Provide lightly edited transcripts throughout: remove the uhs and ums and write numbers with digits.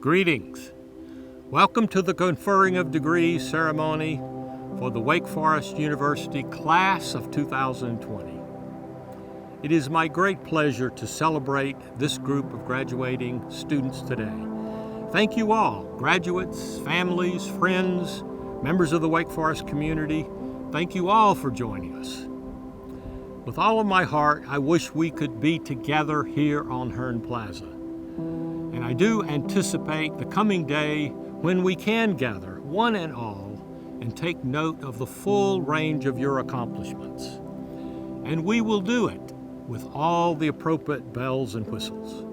Greetings. Welcome to the Conferring of Degrees ceremony for the Wake Forest University Class of 2020. It is my great pleasure to celebrate this group of graduating students today. Thank you all, graduates, families, friends, members of the Wake Forest community. Thank you all for joining us. With all of my heart, I wish we could be together here on Hearn Plaza. And I do anticipate the coming day when we can gather, one and all, and take note of the full range of your accomplishments. And we will do it with all the appropriate bells and whistles.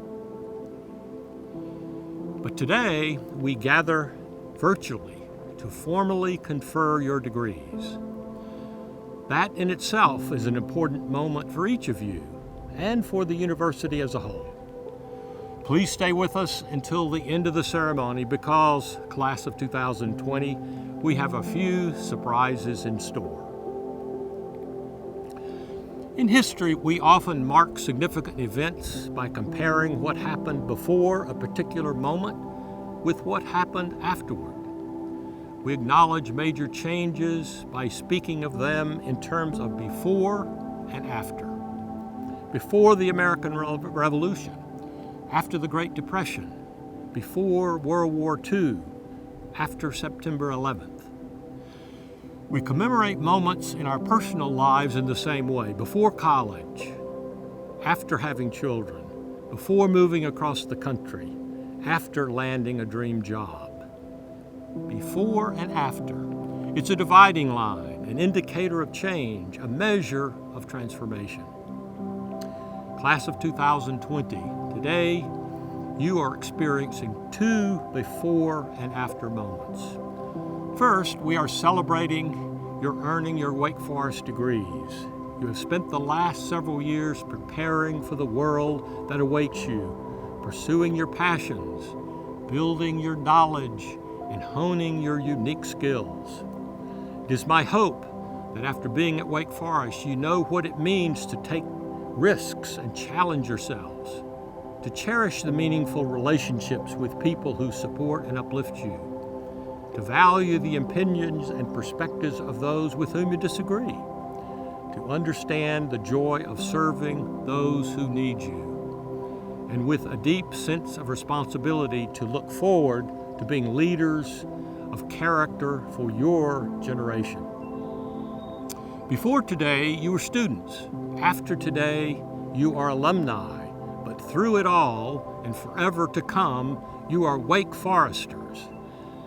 But today, we gather virtually to formally confer your degrees. That in itself is an important moment for each of you and for the university as a whole. Please stay with us until the end of the ceremony because, Class of 2020, we have a few surprises in store. In history, we often mark significant events by comparing what happened before a particular moment with what happened afterward. We acknowledge major changes by speaking of them in terms of before and after. Before the American Revolution, after the Great Depression, before World War II, after September 11th. We commemorate moments in our personal lives in the same way, before college, after having children, before moving across the country, after landing a dream job. Before and after. It's a dividing line, an indicator of change, a measure of transformation. Class of 2020, today you are experiencing two before and after moments. First, we are celebrating your earning your Wake Forest degrees. You have spent the last several years preparing for the world that awaits you, pursuing your passions, building your knowledge, and honing your unique skills. It is my hope that after being at Wake Forest, you know what it means to take risks and challenge yourselves, to cherish the meaningful relationships with people who support and uplift you, to value the opinions and perspectives of those with whom you disagree, to understand the joy of serving those who need you, and with a deep sense of responsibility to look forward to being leaders of character for your generation. Before today, you were students. After today, you are alumni. But through it all, and forever to come, you are Wake Foresters.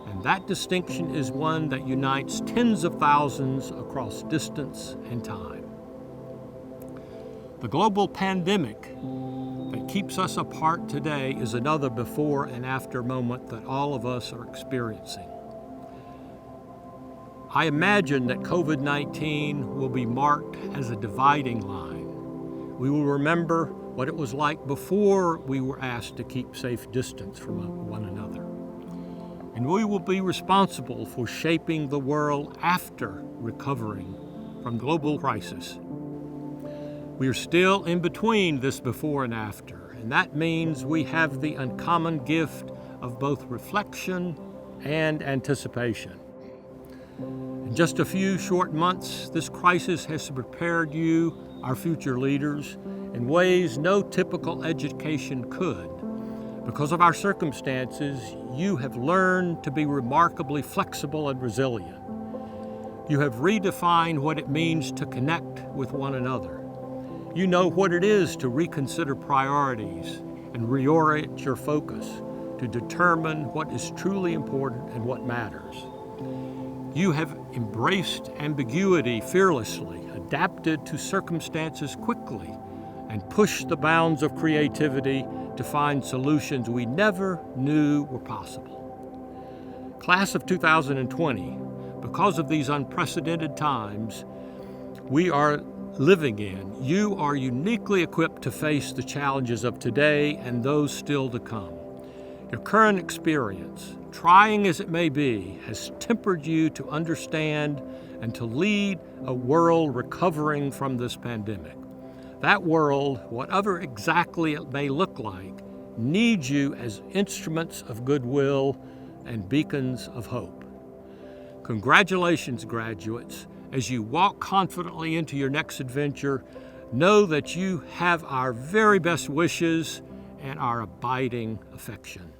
And that distinction is one that unites tens of thousands across distance and time. The global pandemic that keeps us apart today is another before and after moment that all of us are experiencing. I imagine that COVID-19 will be marked as a dividing line. We will remember what it was like before we were asked to keep safe distance from one another. And we will be responsible for shaping the world after recovering from global crisis. We are still in between this before and after, and that means we have the uncommon gift of both reflection and anticipation. In just a few short months, this crisis has prepared you, our future leaders, in ways no typical education could. Because of our circumstances, you have learned to be remarkably flexible and resilient. You have redefined what it means to connect with one another. You know what it is to reconsider priorities and reorient your focus to determine what is truly important and what matters. You have embraced ambiguity fearlessly, adapted to circumstances quickly, and pushed the bounds of creativity to find solutions we never knew were possible. Class of 2020, because of these unprecedented times we are living in, you are uniquely equipped to face the challenges of today and those still to come. Your current experience, trying as it may be, has tempered you to understand and to lead a world recovering from this pandemic. That world, whatever exactly it may look like, need you as instruments of goodwill and beacons of hope. Congratulations, graduates. As you walk confidently into your next adventure, know that you have our very best wishes and our abiding affection.